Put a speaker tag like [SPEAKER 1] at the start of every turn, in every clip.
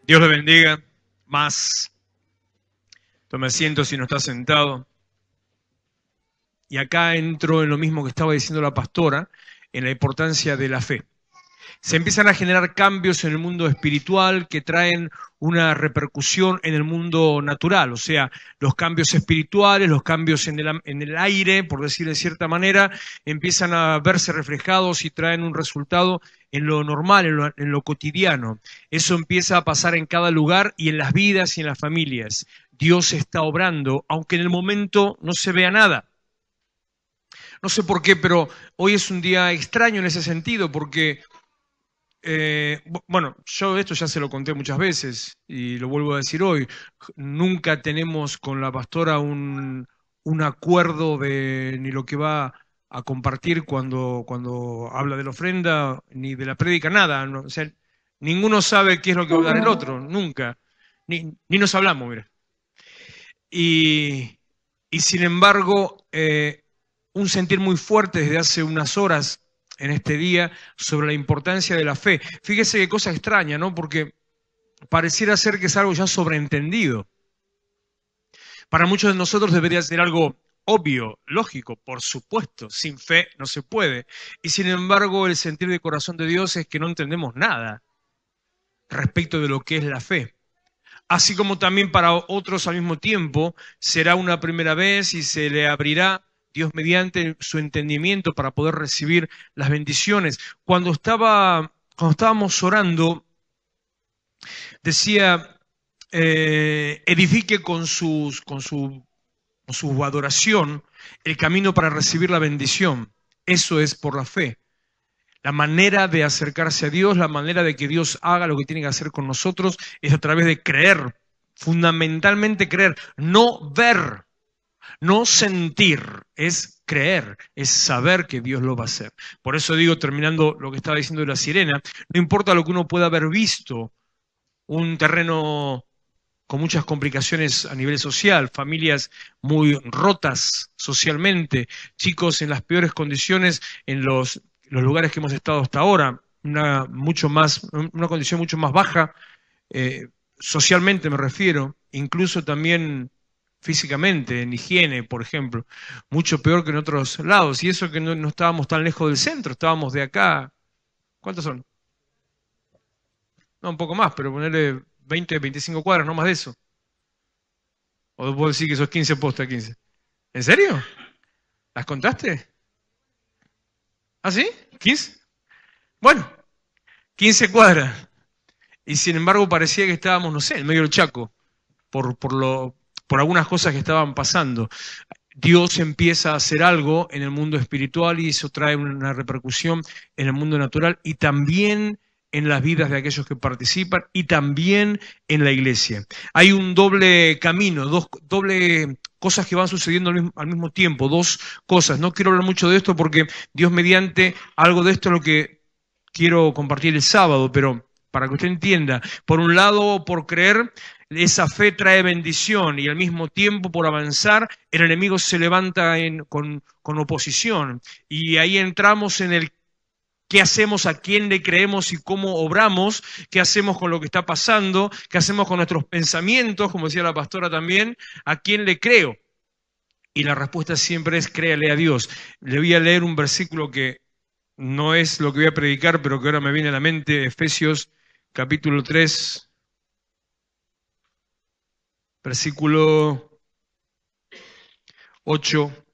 [SPEAKER 1] Dios le bendiga más. Tome asiento si no está sentado. Y acá entro en lo mismo que estaba diciendo la pastora, en la importancia de la fe. Se empiezan a generar cambios en el mundo espiritual que traen una repercusión en el mundo natural, o sea, los cambios espirituales, los cambios en el aire, por decir de cierta manera, empiezan a verse reflejados y traen un resultado en lo normal, en lo cotidiano. Eso empieza a pasar en cada lugar y en las vidas y en las familias. Dios está obrando, aunque en el momento no se vea nada. No sé por qué, pero hoy es un día extraño en ese sentido, porque bueno, yo esto ya se lo conté muchas veces y lo vuelvo a decir hoy. Nunca tenemos con la pastora un acuerdo de ni lo que va a compartir cuando habla de la ofrenda, ni de la prédica, nada. O sea, ninguno sabe qué es lo que va a hablar el otro, nunca. Ni nos hablamos, mira. Y, y sin embargo, un sentir muy fuerte desde hace unas horas en este día sobre la importancia de la fe. Fíjese qué cosa extraña, ¿no? Porque pareciera ser que es algo ya sobreentendido. Para muchos de nosotros debería ser algo obvio, lógico, por supuesto. Sin fe no se puede. Y sin embargo, el sentir de corazón de Dios es que no entendemos nada respecto de lo que es la fe. Así como también para otros al mismo tiempo será una primera vez y se le abrirá Dios mediante su entendimiento para poder recibir las bendiciones. Cuando estábamos orando, decía, edifique con su adoración el camino para recibir la bendición. Eso es por la fe. La manera de acercarse a Dios, la manera de que Dios haga lo que tiene que hacer con nosotros es a través de creer, fundamentalmente creer, no ver, no sentir, es creer, es saber que Dios lo va a hacer. Por eso digo, terminando lo que estaba diciendo de la sirena, no importa lo que uno pueda haber visto, un terreno con muchas complicaciones a nivel social, familias muy rotas socialmente, chicos en las peores condiciones en los lugares que hemos estado hasta ahora, una condición mucho más baja, socialmente me refiero, incluso también físicamente, en higiene, por ejemplo, mucho peor que en otros lados. Y eso que no estábamos tan lejos del centro, estábamos de acá. ¿Cuántos son? No, un poco más, pero ponerle 20, 25 cuadras, no más de eso. ¿O puedo decir que esos 15 postas, 15? ¿En serio? ¿Las contaste? ¿Ah, sí? ¿15? Bueno, 15 cuadras. Y sin embargo parecía que estábamos, no sé, en medio del Chaco, por algunas cosas que estaban pasando. Dios empieza a hacer algo en el mundo espiritual y eso trae una repercusión en el mundo natural y también en las vidas de aquellos que participan y también en la iglesia. Hay un doble camino, doble cosas que van sucediendo al mismo tiempo, dos cosas. No quiero hablar mucho de esto porque Dios mediante algo de esto es lo que quiero compartir el sábado, pero para que usted entienda, por un lado, por creer, esa fe trae bendición y al mismo tiempo, por avanzar, el enemigo se levanta con oposición. Y ahí entramos en el qué hacemos, a quién le creemos y cómo obramos, qué hacemos con lo que está pasando, qué hacemos con nuestros pensamientos, como decía la pastora también, a quién le creo. Y la respuesta siempre es créale a Dios. Le voy a leer un versículo que no es lo que voy a predicar, pero que ahora me viene a la mente, Efesios capítulo 3, versículo 8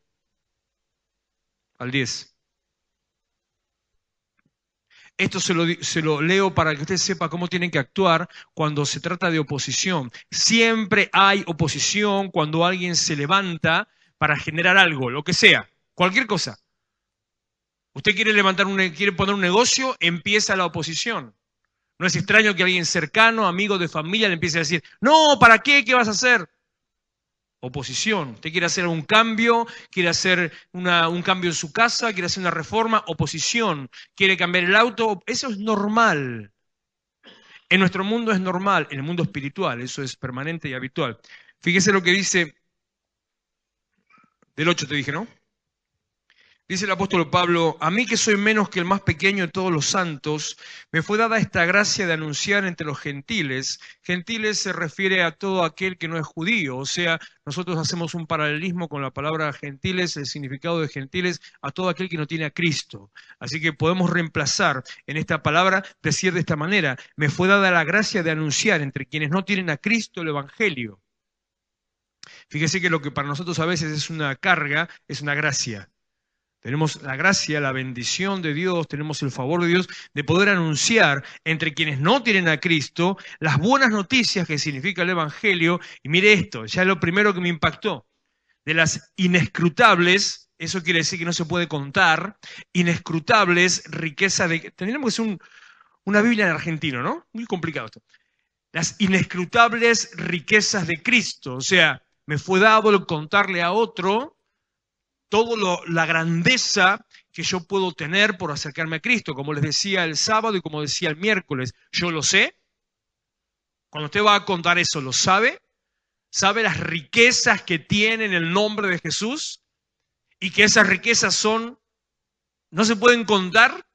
[SPEAKER 1] al 10. Esto se lo leo para que usted sepa cómo tienen que actuar cuando se trata de oposición. Siempre hay oposición cuando alguien se levanta para generar algo, lo que sea, cualquier cosa. Usted quiere poner un negocio, empieza la oposición. No es extraño que alguien cercano, amigo de familia, le empiece a decir, no, ¿para qué? ¿Qué vas a hacer? Oposición. Usted quiere hacer un cambio, quiere hacer un cambio en su casa, quiere hacer una reforma, oposición. Quiere cambiar el auto, eso es normal. En nuestro mundo es normal, en el mundo espiritual, eso es permanente y habitual. Fíjese lo que dice del 8, te dije, ¿no? Dice el apóstol Pablo, a mí que soy menos que el más pequeño de todos los santos, me fue dada esta gracia de anunciar entre los gentiles. Gentiles se refiere a todo aquel que no es judío, o sea, nosotros hacemos un paralelismo con la palabra gentiles, el significado de gentiles, a todo aquel que no tiene a Cristo. Así que podemos reemplazar en esta palabra, decir de esta manera, me fue dada la gracia de anunciar entre quienes no tienen a Cristo el Evangelio. Fíjese que lo que para nosotros a veces es una carga, es una gracia. Tenemos la gracia, la bendición de Dios, tenemos el favor de Dios de poder anunciar entre quienes no tienen a Cristo las buenas noticias que significa el Evangelio. Y mire esto, ya es lo primero que me impactó, de las inescrutables, eso quiere decir que no se puede contar, inescrutables riquezas de... Tendríamos que ser una Biblia en argentino, ¿no? Muy complicado esto. Las inescrutables riquezas de Cristo, o sea, me fue dado el contarle a otro toda la grandeza que yo puedo tener por acercarme a Cristo. Como les decía el sábado y como decía el miércoles, yo lo sé. Cuando usted va a contar eso, ¿lo sabe? ¿Sabe las riquezas que tiene en el nombre de Jesús? Y que esas riquezas no se pueden contar,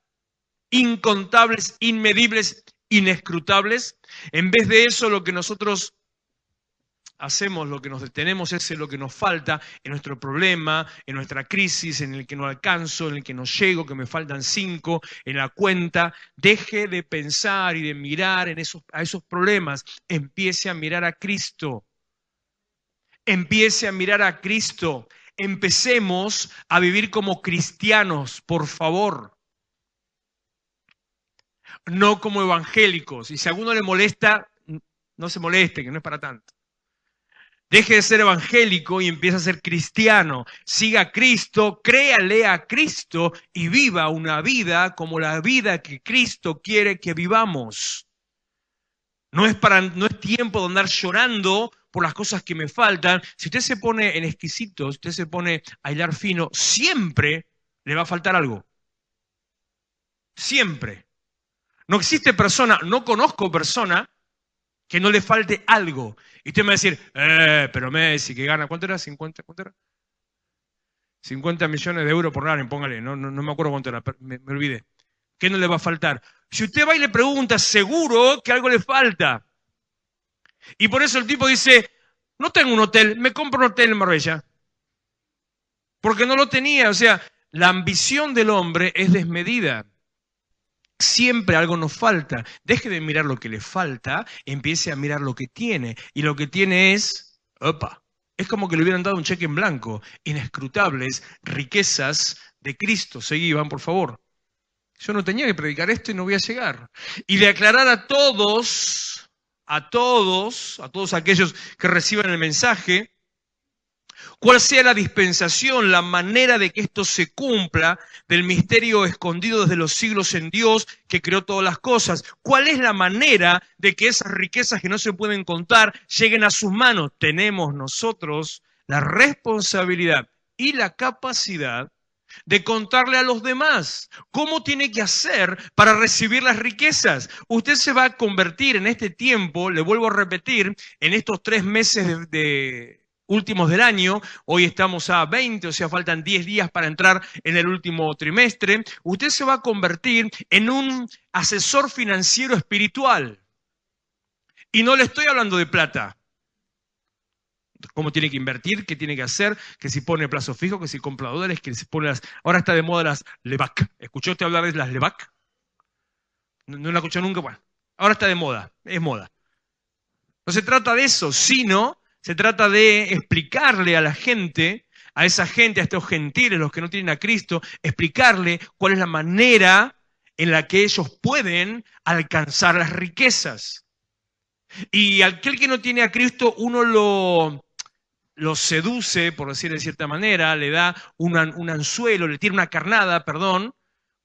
[SPEAKER 1] incontables, inmedibles, inescrutables. En vez de eso, lo que nosotros hacemos, lo que nos detenemos es en lo que nos falta, en nuestro problema, en nuestra crisis, en el que no alcanzo, en el que no llego, que me faltan 5 en la cuenta. Deje de pensar y de mirar a esos problemas. Empiece a mirar a Cristo. Empiece a mirar a Cristo. Empecemos a vivir como cristianos, por favor. No como evangélicos. Y si a alguno le molesta, no se moleste, que no es para tanto. Deje de ser evangélico y empiece a ser cristiano. Siga a Cristo, créale a Cristo y viva una vida como la vida que Cristo quiere que vivamos. No es tiempo de andar llorando por las cosas que me faltan. Si usted se pone en exquisito, si usted se pone a hilar fino, siempre le va a faltar algo. Siempre. No existe persona, no conozco persona que no le falte algo. Y usted me va a decir, pero Messi, que gana, ¿cuánto era? 50, ¿cuánto era? 50 millones de euros por año, póngale, no me acuerdo cuánto era, me olvidé. ¿Qué no le va a faltar? Si usted va y le pregunta, seguro que algo le falta. Y por eso el tipo dice, no tengo un hotel, me compro un hotel en Marbella. Porque no lo tenía, o sea, la ambición del hombre es desmedida. Siempre algo nos falta. Deje de mirar lo que le falta, empiece a mirar lo que tiene. Y lo que tiene es, es como que le hubieran dado un cheque en blanco. Inescrutables riquezas de Cristo. Seguí, Iván, por favor. Yo no tenía que predicar esto y no voy a llegar. Y de aclarar a todos aquellos que reciban el mensaje, cuál sea la dispensación, la manera de que esto se cumpla, del misterio escondido desde los siglos en Dios que creó todas las cosas. ¿Cuál es la manera de que esas riquezas que no se pueden contar lleguen a sus manos? Tenemos nosotros la responsabilidad y la capacidad de contarle a los demás cómo tiene que hacer para recibir las riquezas. Usted se va a convertir en este tiempo, le vuelvo a repetir, en estos 3 meses de últimos del año, hoy estamos a 20, o sea, faltan 10 días para entrar en el último trimestre, usted se va a convertir en un asesor financiero espiritual. Y no le estoy hablando de plata. Cómo tiene que invertir, qué tiene que hacer, que si pone plazo fijo, que si compra dólares, que si pone las... Ahora está de moda las LEVAC. ¿Escuchó usted hablar de las LEVAC? No la escuchó nunca. Bueno, ahora está de moda, es moda. No se trata de eso, sino se trata de explicarle a la gente, a esa gente, a estos gentiles, los que no tienen a Cristo, explicarle cuál es la manera en la que ellos pueden alcanzar las riquezas. Y aquel que no tiene a Cristo, uno lo seduce, por decir de cierta manera, le da un anzuelo, le tira una carnada, perdón,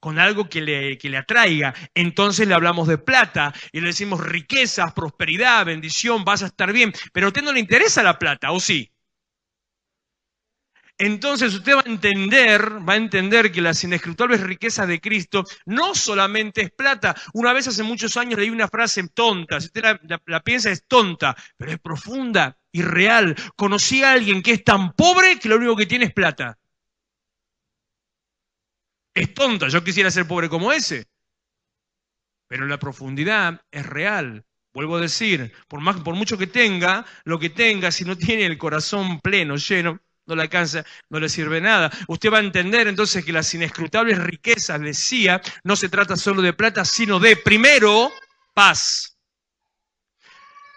[SPEAKER 1] con algo que le atraiga. Entonces le hablamos de plata y le decimos riquezas, prosperidad, bendición, vas a estar bien. Pero a usted no le interesa la plata, ¿o sí? Entonces usted va a entender que las inescrutables riquezas de Cristo no solamente es plata. Una vez hace muchos años leí una frase tonta, si usted la piensa es tonta, pero es profunda y real. Conocí a alguien que es tan pobre que lo único que tiene es plata. Es tonta, yo quisiera ser pobre como ese. Pero la profundidad es real. Vuelvo a decir, por mucho que tenga, lo que tenga, si no tiene el corazón pleno, lleno, no le alcanza, no le sirve nada. Usted va a entender entonces que las inescrutables riquezas, decía, no se trata solo de plata, sino de, primero, paz.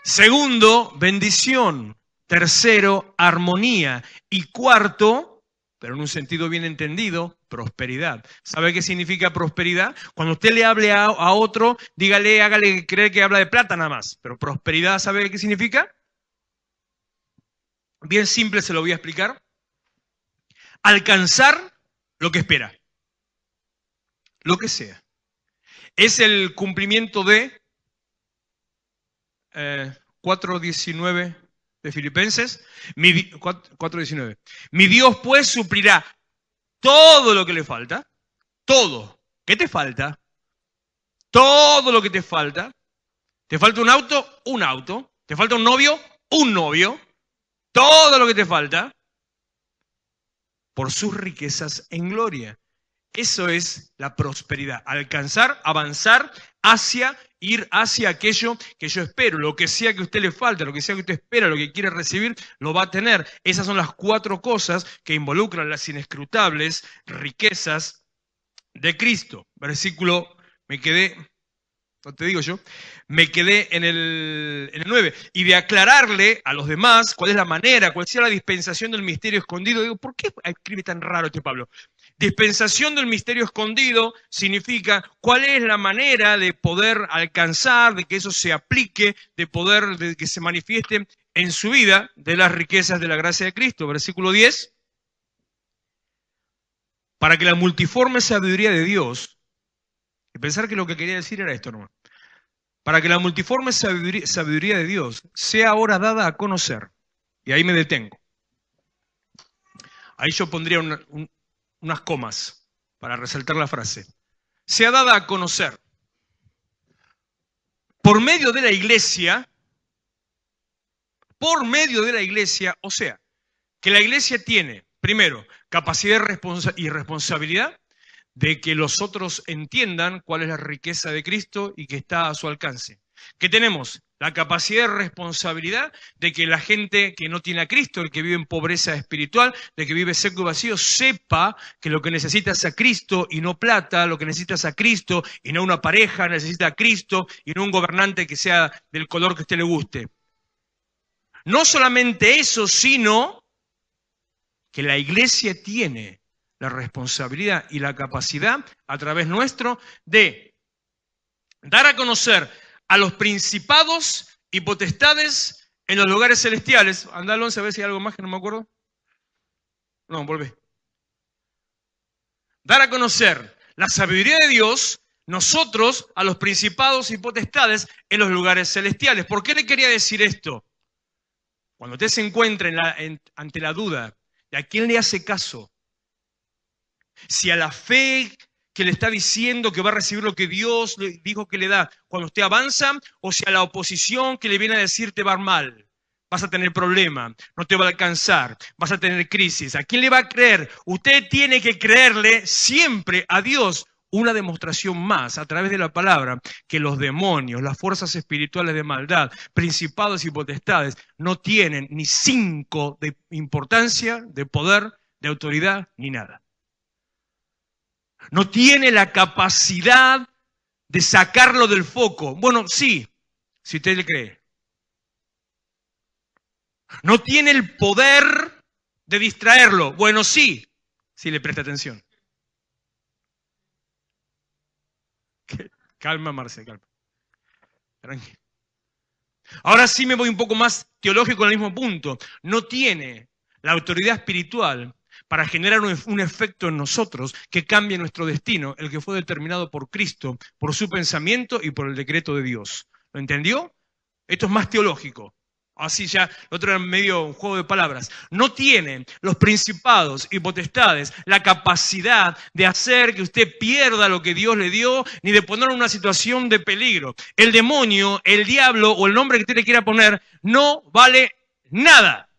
[SPEAKER 1] Segundo, bendición. Tercero, armonía. Y cuarto, pero en un sentido bien entendido, prosperidad. ¿Sabe qué significa prosperidad? Cuando usted le hable a otro, dígale, hágale creer que habla de plata nada más. Pero prosperidad, ¿sabe qué significa? Bien simple, se lo voy a explicar. Alcanzar lo que espera. Lo que sea. Es el cumplimiento de 4:19 de Filipenses. 4:19. Mi Dios pues suplirá todo lo que le falta. Todo. ¿Qué te falta? Todo lo que te falta. ¿Te falta un auto? Un auto. ¿Te falta un novio? Un novio. Todo lo que te falta por sus riquezas en gloria. Eso es la prosperidad. Alcanzar, avanzar ir hacia aquello que yo espero. Lo que sea que a usted le falta, lo que sea que usted espera, lo que quiere recibir, lo va a tener. Esas son las 4 cosas que involucran las inescrutables riquezas de Cristo. Versículo, me quedé en el 9. Y de aclararle a los demás cuál es la manera, cuál sea la dispensación del misterio escondido. Digo, ¿por qué escribe tan raro este Pablo? Dispensación del misterio escondido significa cuál es la manera de poder alcanzar, de que eso se aplique, de que se manifieste en su vida de las riquezas de la gracia de Cristo. Versículo 10. Para que la multiforme sabiduría de Dios, y pensar que lo que quería decir era esto nomás, para que la multiforme sabiduría de Dios sea ahora dada a conocer, y ahí me detengo. Ahí yo pondría unas comas para resaltar la frase. Sea dada a conocer por medio de la iglesia, o sea, que la iglesia tiene, primero, capacidad y responsabilidad de que los otros entiendan cuál es la riqueza de Cristo y que está a su alcance. Que tenemos la capacidad y responsabilidad de que la gente que no tiene a Cristo, el que vive en pobreza espiritual, de que vive seco y vacío, sepa que lo que necesita es a Cristo y no plata, lo que necesita es a Cristo y no una pareja, necesita a Cristo y no un gobernante que sea del color que a usted le guste. No solamente eso, sino que la iglesia tiene la responsabilidad y la capacidad a través nuestro de dar a conocer a los principados y potestades en los lugares celestiales. Andá al 11 a ver si hay algo más que no me acuerdo. No, volvé. Dar a conocer la sabiduría de Dios, nosotros, a los principados y potestades en los lugares celestiales. ¿Por qué le quería decir esto? Cuando usted se encuentra ante la duda de a quién le hace caso, si a la fe que le está diciendo que va a recibir lo que Dios le dijo que le da cuando usted avanza, o si a la oposición que le viene a decir te va a ir mal, vas a tener problema, no te va a alcanzar, vas a tener crisis. ¿A quién le va a creer? Usted tiene que creerle siempre a Dios. Una demostración más a través de la palabra que los demonios, las fuerzas espirituales de maldad, principados y potestades no tienen ni 5 de importancia, de poder, de autoridad, ni nada. No tiene la capacidad de sacarlo del foco. Bueno, sí, si usted le cree. No tiene el poder de distraerlo. Bueno, sí, si le presta atención. Calma, Marce, calma. Tranquilo. Ahora sí me voy un poco más teológico en el mismo punto. No tiene la autoridad espiritual para generar un efecto en nosotros que cambie nuestro destino, el que fue determinado por Cristo, por su pensamiento y por el decreto de Dios. ¿Lo entendió? Esto es más teológico. Así ya, lo otro era medio un juego de palabras. No tienen los principados y potestades la capacidad de hacer que usted pierda lo que Dios le dio, ni de ponerlo en una situación de peligro. El demonio, el diablo o el nombre que usted le quiera poner, no vale nada.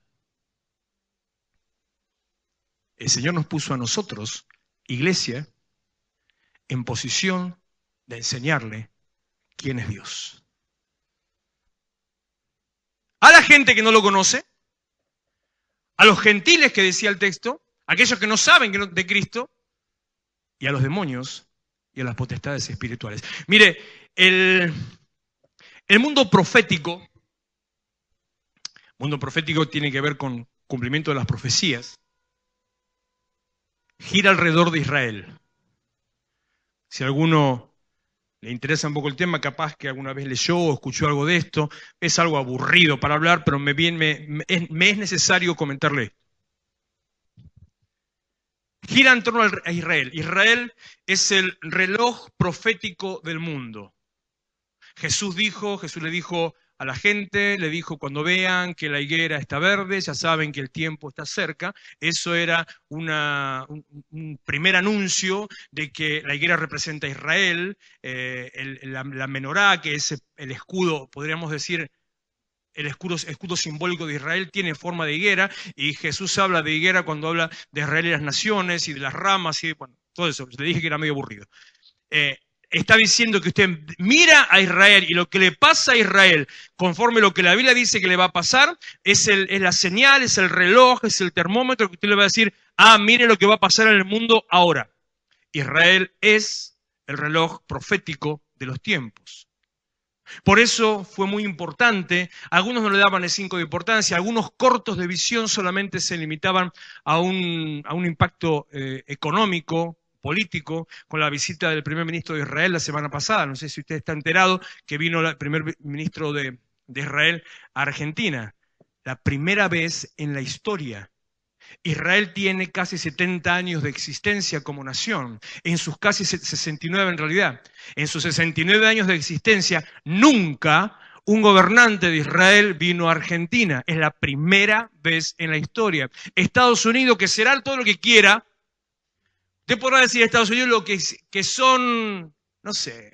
[SPEAKER 1] El Señor nos puso a nosotros, iglesia, en posición de enseñarle quién es Dios. A la gente que no lo conoce, a los gentiles que decía el texto, a aquellos que no saben de Cristo, y a los demonios y a las potestades espirituales. Mire, el mundo profético tiene que ver con cumplimiento de las profecías, gira alrededor de Israel. Si a alguno le interesa un poco el tema, capaz que alguna vez leyó o escuchó algo de esto, es algo aburrido para hablar, pero me es necesario comentarle esto. Gira en torno a Israel. Israel es el reloj profético del mundo. Jesús le dijo a la gente, le dijo: cuando vean que la higuera está verde, ya saben que el tiempo está cerca. Eso era un primer anuncio de que la higuera representa a Israel, la menorá, que es el escudo, podríamos decir, el escudo simbólico de Israel, tiene forma de higuera, y Jesús habla de higuera cuando habla de Israel y las naciones, y de las ramas, y bueno, todo eso. Le dije que era medio aburrido. Está diciendo que usted mira a Israel, y lo que le pasa a Israel, conforme lo que la Biblia dice que le va a pasar, es la señal, es el reloj, es el termómetro que usted le va a decir: mire lo que va a pasar en el mundo ahora. Israel es el reloj profético de los tiempos. Por eso fue muy importante. Algunos no le daban el 5 de importancia, algunos cortos de visión solamente se limitaban a un impacto económico, político, con la visita del primer ministro de Israel la semana pasada. No sé si usted está enterado que vino el primer ministro de Israel a Argentina. La primera vez en la historia. Israel tiene casi 70 años de existencia como nación, en sus casi 69 en realidad. En sus 69 años de existencia, nunca un gobernante de Israel vino a Argentina. Es la primera vez en la historia. Estados Unidos, que será todo lo que quiera, usted podrá decir a Estados Unidos lo que son, no sé,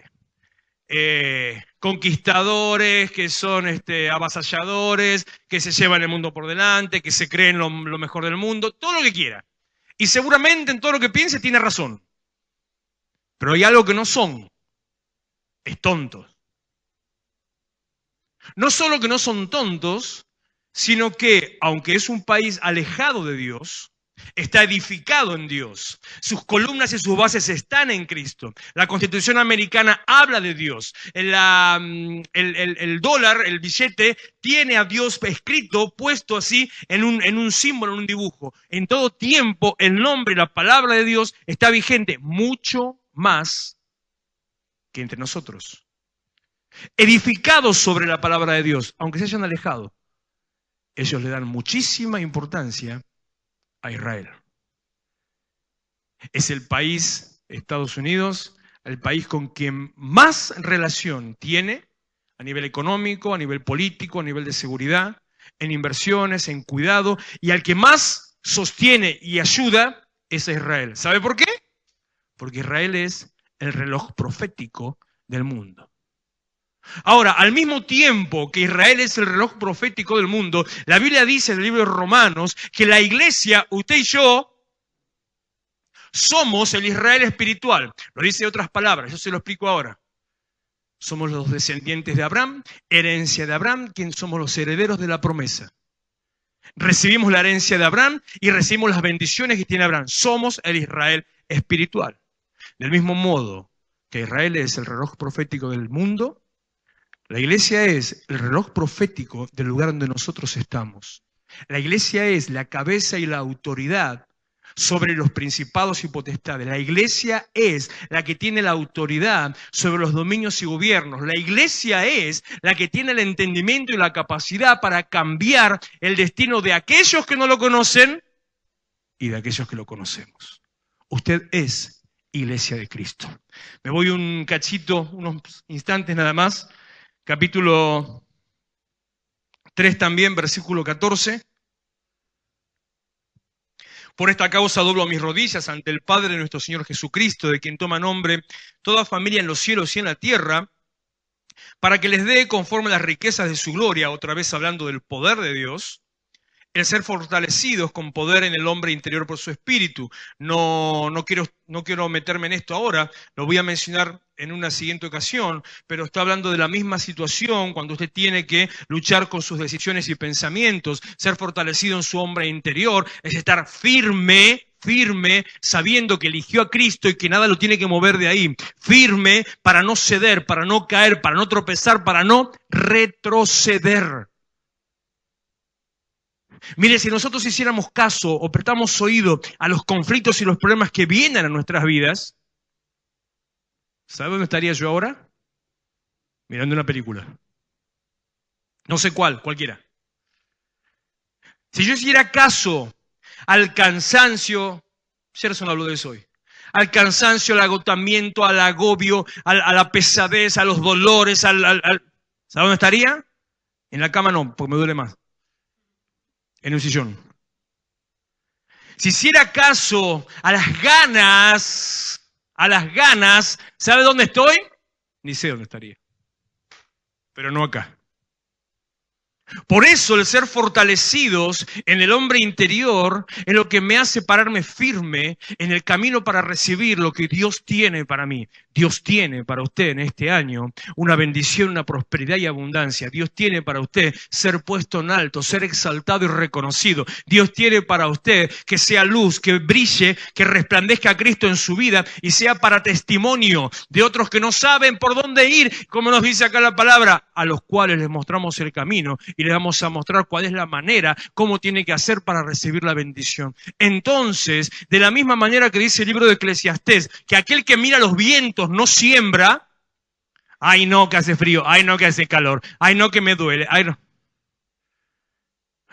[SPEAKER 1] conquistadores, que son avasalladores, que se llevan el mundo por delante, que se creen lo mejor del mundo, todo lo que quiera. Y seguramente en todo lo que piense tiene razón. Pero hay algo que no son: es tontos. No solo que no son tontos, sino que, aunque es un país alejado de Dios, está edificado en Dios. Sus columnas y sus bases están en Cristo. La Constitución americana habla de Dios. El dólar, el billete, tiene a Dios escrito, puesto así, en un símbolo, en un dibujo. En todo tiempo, el nombre y la palabra de Dios está vigente, mucho más que entre nosotros. Edificados sobre la palabra de Dios, aunque se hayan alejado, ellos le dan muchísima importancia a Israel. Es el país, Estados Unidos, el país con quien más relación tiene a nivel económico, a nivel político, a nivel de seguridad, en inversiones, en cuidado, y al que más sostiene y ayuda es a Israel. ¿Sabe por qué? Porque Israel es el reloj profético del mundo. Ahora, al mismo tiempo que Israel es el reloj profético del mundo, la Biblia dice en el libro de Romanos que la iglesia, usted y yo, somos el Israel espiritual. Lo dice en otras palabras, yo se lo explico ahora. Somos los descendientes de Abraham, herencia de Abraham, quien somos los herederos de la promesa. Recibimos la herencia de Abraham y recibimos las bendiciones que tiene Abraham. Somos el Israel espiritual. Del mismo modo que Israel es el reloj profético del mundo, la iglesia es el reloj profético del lugar donde nosotros estamos. La iglesia es la cabeza y la autoridad sobre los principados y potestades. La iglesia es la que tiene la autoridad sobre los dominios y gobiernos. La iglesia es la que tiene el entendimiento y la capacidad para cambiar el destino de aquellos que no lo conocen y de aquellos que lo conocemos. Usted es iglesia de Cristo. Me voy un cachito, unos instantes nada más. Capítulo 3 también, versículo 14. Por esta causa doblo mis rodillas ante el Padre de nuestro Señor Jesucristo, de quien toma nombre toda familia en los cielos y en la tierra, para que les dé conforme a las riquezas de su gloria, otra vez hablando del poder de Dios, el ser fortalecidos con poder en el hombre interior por su espíritu. No quiero meterme en esto ahora, lo voy a mencionar en una siguiente ocasión, pero está hablando de la misma situación cuando usted tiene que luchar con sus decisiones y pensamientos. Ser fortalecido en su hombre interior es estar firme, sabiendo que eligió a Cristo y que nada lo tiene que mover de ahí. Firme para no ceder, para no caer, para no tropezar, para no retroceder. Mire, si nosotros hiciéramos caso o prestamos oído a los conflictos y los problemas que vienen a nuestras vidas, ¿sabe dónde estaría yo ahora? Mirando una película. No sé cualquiera. Si yo hiciera caso al cansancio, Gerson habló de eso hoy, al cansancio, al agotamiento, al agobio, a la pesadez, a los dolores, ¿sabe dónde estaría? En la cama no, porque me duele más. En un sillón. Si hiciera caso a las ganas, ¿sabe dónde estoy? Ni sé dónde estaría. Pero no acá. Por eso el ser fortalecidos en el hombre interior es lo que me hace pararme firme en el camino para recibir lo que Dios tiene para mí. Dios tiene para usted en este año una bendición, una prosperidad y abundancia. Dios tiene para usted ser puesto en alto, ser exaltado y reconocido. Dios tiene para usted que sea luz, que brille, que resplandezca a Cristo en su vida y sea para testimonio de otros que no saben por dónde ir, como nos dice acá la palabra, a los cuales les mostramos el camino y les vamos a mostrar cuál es la manera, cómo tiene que hacer para recibir la bendición. Entonces, de la misma manera que dice el libro de Eclesiastés, que aquel que mira los vientos no siembra, ay no que hace frío, ay no que hace calor, ay no que me duele, ay no.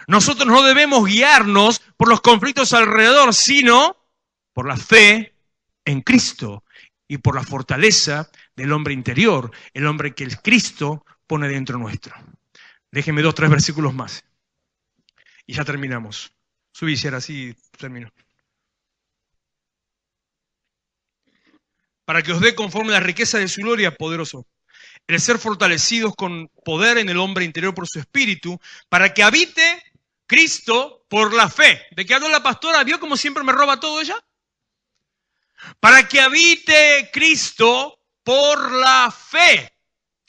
[SPEAKER 1] Nosotros no debemos guiarnos por los conflictos alrededor, sino por la fe en Cristo y por la fortaleza del hombre interior, el hombre que el Cristo pone dentro nuestro. Déjenme 2 o 3 versículos más y ya terminamos. Subí, si era así, termino. Para que os dé conforme a la riqueza de su gloria, poderoso. El ser fortalecidos con poder en el hombre interior por su espíritu, para que habite Cristo por la fe. ¿De qué habló la pastora? ¿Vio cómo siempre me roba todo ella? Para que habite Cristo por la fe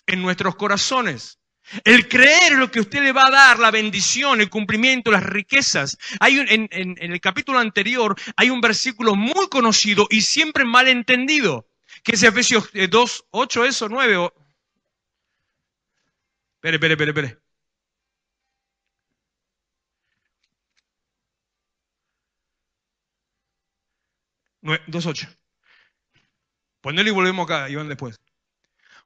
[SPEAKER 1] en nuestros corazones. El creer lo que usted le va a dar, la bendición, el cumplimiento, las riquezas. En el capítulo anterior hay un versículo muy conocido y siempre mal entendido, que es Efesios 2, 8, eso, 9. Espere. 2:8. Ponelo y volvemos acá, Iván, después.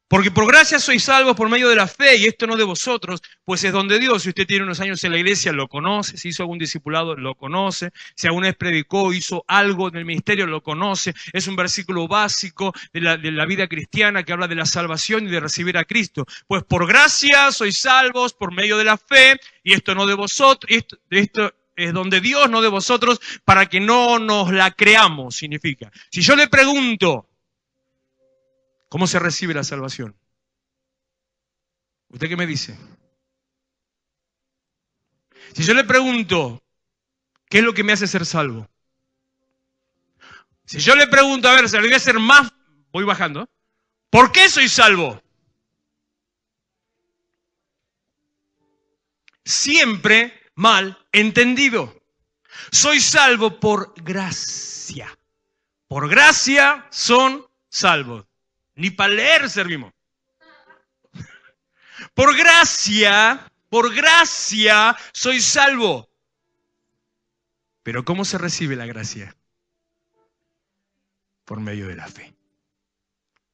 [SPEAKER 1] Porque por gracia sois salvos por medio de la fe, y esto no de vosotros, pues es don de Dios. Si usted tiene unos años en la iglesia, lo conoce. Si hizo algún discipulado, lo conoce. Si alguna vez predicó, hizo algo en el ministerio, lo conoce. Es un versículo básico de la vida cristiana que habla de la salvación y de recibir a Cristo. Pues por gracia sois salvos por medio de la fe, y esto no de vosotros, esto es don de Dios, no de vosotros, para que no nos la creamos, significa. Si yo le pregunto, ¿cómo se recibe la salvación? ¿Usted qué me dice? Si yo le pregunto, ¿qué es lo que me hace ser salvo? Si yo le pregunto, a ver, se lo voy a hacer más, voy bajando. ¿Por qué soy salvo? Siempre mal entendido. Soy salvo por gracia. Por gracia son salvos. Ni para leer servimos. Por gracia soy salvo. Pero ¿cómo se recibe la gracia? Por medio de la fe.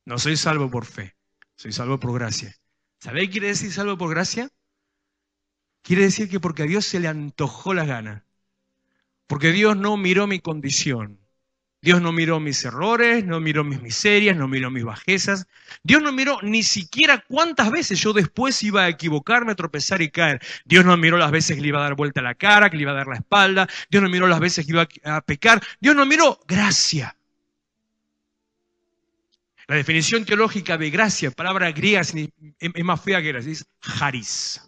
[SPEAKER 1] No soy salvo por fe, soy salvo por gracia. ¿Sabe qué quiere decir salvo por gracia? Quiere decir que porque a Dios se le antojó las ganas. Porque Dios no miró mi condición. Dios no miró mis errores, no miró mis miserias, no miró mis bajezas. Dios no miró ni siquiera cuántas veces yo después iba a equivocarme, tropezar y caer. Dios no miró las veces que le iba a dar vuelta la cara, que le iba a dar la espalda. Dios no miró las veces que iba a pecar. Dios no miró gracia. La definición teológica de gracia, palabra griega, es más fea que gracia, es charis.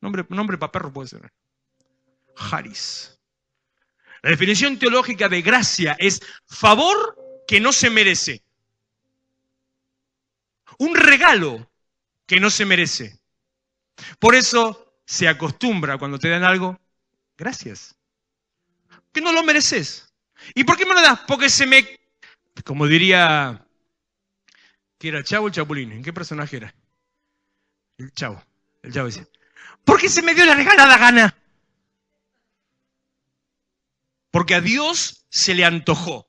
[SPEAKER 1] Nombre para perro puede ser. Charis. La definición teológica de gracia es favor que no se merece. Un regalo que no se merece. Por eso se acostumbra cuando te dan algo, gracias. Que no lo mereces. ¿Y por qué me lo das? Porque se me... Como diría... ¿Qué era? ¿Chavo o el Chapulín? ¿En qué personaje era? El Chavo. El Chavo dice. Porque se me dio la regalada gana. Porque a Dios se le antojó.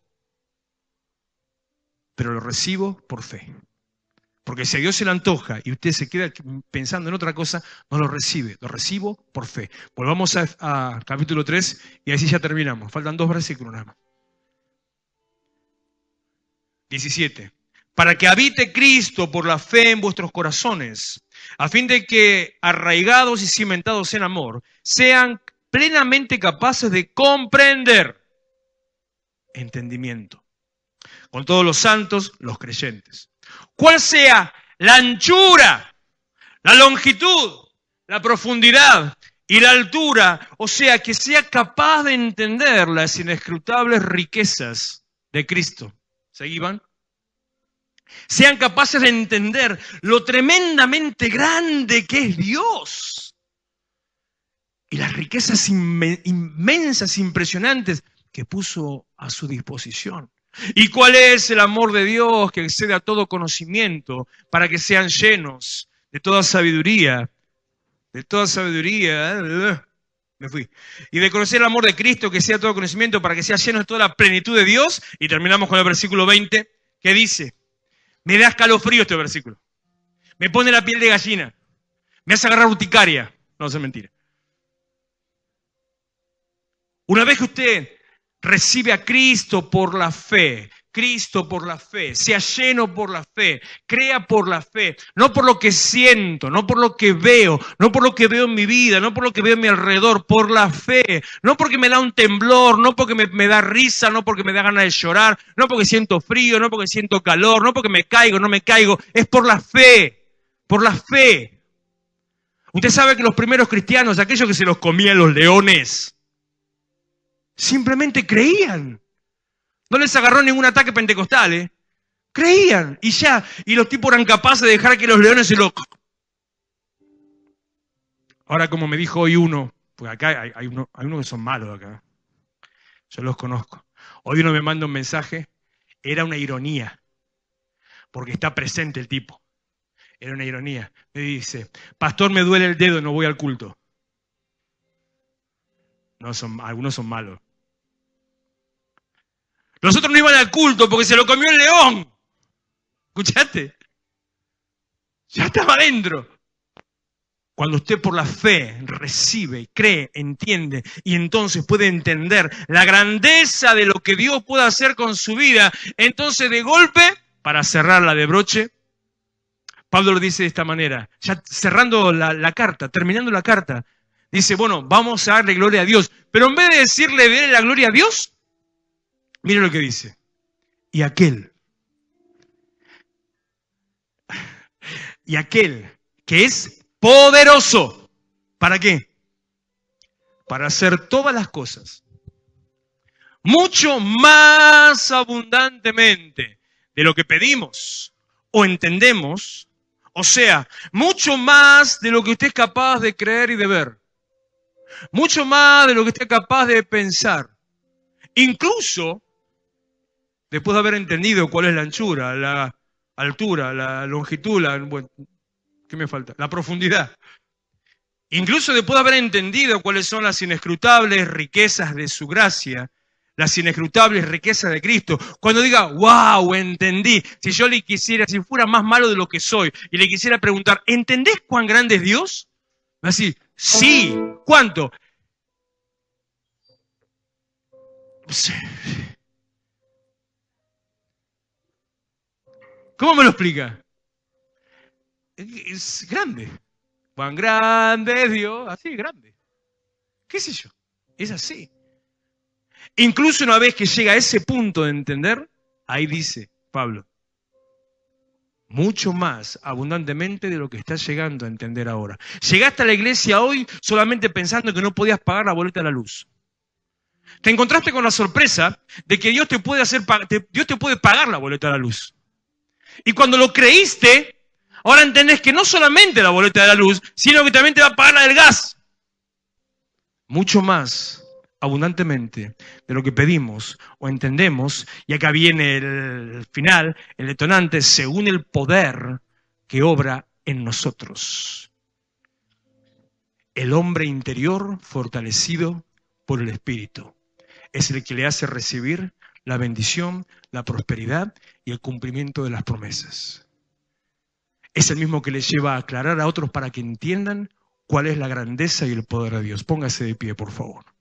[SPEAKER 1] Pero lo recibo por fe. Porque si a Dios se le antoja y usted se queda pensando en otra cosa, no lo recibe. Lo recibo por fe. Volvamos a capítulo 3 y así ya terminamos. Faltan 2 versículos nada más. 17. Para que habite Cristo por la fe en vuestros corazones, a fin de que, arraigados y cimentados en amor, sean plenamente capaces de comprender, entendimiento, con todos los santos, los creyentes. Cuál sea la anchura, la longitud, la profundidad y la altura, o sea, que sea capaz de entender las inescrutables riquezas de Cristo. ¿Seguían? Sean capaces de entender lo tremendamente grande que es Dios y las riquezas inmensas, impresionantes que puso a su disposición. ¿Y cuál es el amor de Dios que excede a todo conocimiento para que sean llenos de toda sabiduría? Me fui. Y de conocer el amor de Cristo que sea todo conocimiento para que sea llenos de toda la plenitud de Dios. Y terminamos con el versículo 20 que dice, me da escalofrío este versículo. Me pone la piel de gallina. Me hace agarrar urticaria. No, eso es mentira. Una vez que usted recibe a Cristo por la fe, sea lleno por la fe, crea por la fe, no por lo que siento, no por lo que veo, no por lo que veo en mi vida, no por lo que veo en mi alrededor, por la fe, no porque me da un temblor, no porque me da risa, no porque me da ganas de llorar, no porque siento frío, no porque siento calor, no porque me caigo, no me caigo, es por la fe, por la fe. Usted sabe que los primeros cristianos, aquellos que se los comían los leones, simplemente creían. No les agarró ningún ataque pentecostal, ¿eh? Creían y ya. Y los tipos eran capaces de dejar que los leones se lo... Ahora, como me dijo hoy uno, pues acá hay uno que son malos acá. Yo los conozco. Hoy uno me manda un mensaje. Era una ironía. Porque está presente el tipo. Era una ironía. Me dice, pastor, me duele el dedo, no voy al culto. No, algunos son malos. Los otros no iban al culto porque se lo comió el león. ¿Escuchaste? Ya estaba adentro. Cuando usted por la fe recibe, cree, entiende y entonces puede entender la grandeza de lo que Dios puede hacer con su vida, entonces de golpe, para cerrarla de broche, Pablo lo dice de esta manera, ya cerrando la carta, terminando la carta, dice, bueno, vamos a darle gloria a Dios. Pero en vez de decirle, dele la gloria a Dios, mire lo que dice. Y aquel que es poderoso, ¿para qué? Para hacer todas las cosas mucho más abundantemente de lo que pedimos o entendemos, o sea, mucho más de lo que usted es capaz de creer y de ver, mucho más de lo que usted es capaz de pensar, incluso después de haber entendido cuál es la anchura, la altura, la longitud, ¿qué me falta? La profundidad. Incluso después de haber entendido cuáles son las inescrutables riquezas de su gracia, las inescrutables riquezas de Cristo. Cuando diga, wow, entendí. Si yo le quisiera, si fuera más malo de lo que soy, y le quisiera preguntar, ¿entendés cuán grande es Dios? Va a decir, sí. ¿Cuánto? No sé. ¿Cómo me lo explica? Es grande. Cuán grande es Dios. Así, grande. ¿Qué sé yo? Es así. Incluso una vez que llega a ese punto de entender, ahí dice Pablo, mucho más abundantemente de lo que estás llegando a entender ahora. Llegaste a la iglesia hoy solamente pensando que no podías pagar la boleta de la luz. Te encontraste con la sorpresa de que Dios te puede Dios te puede pagar la boleta de la luz. Y cuando lo creíste, ahora entendés que no solamente la boleta de la luz, sino que también te va a pagar la del gas. Mucho más abundantemente de lo que pedimos o entendemos, y acá viene el final, el detonante, según el poder que obra en nosotros. El hombre interior fortalecido por el Espíritu es el que le hace recibir la bendición, la prosperidad y el cumplimiento de las promesas. Es el mismo que le lleva a aclarar a otros para que entiendan cuál es la grandeza y el poder de Dios. Póngase de pie, por favor.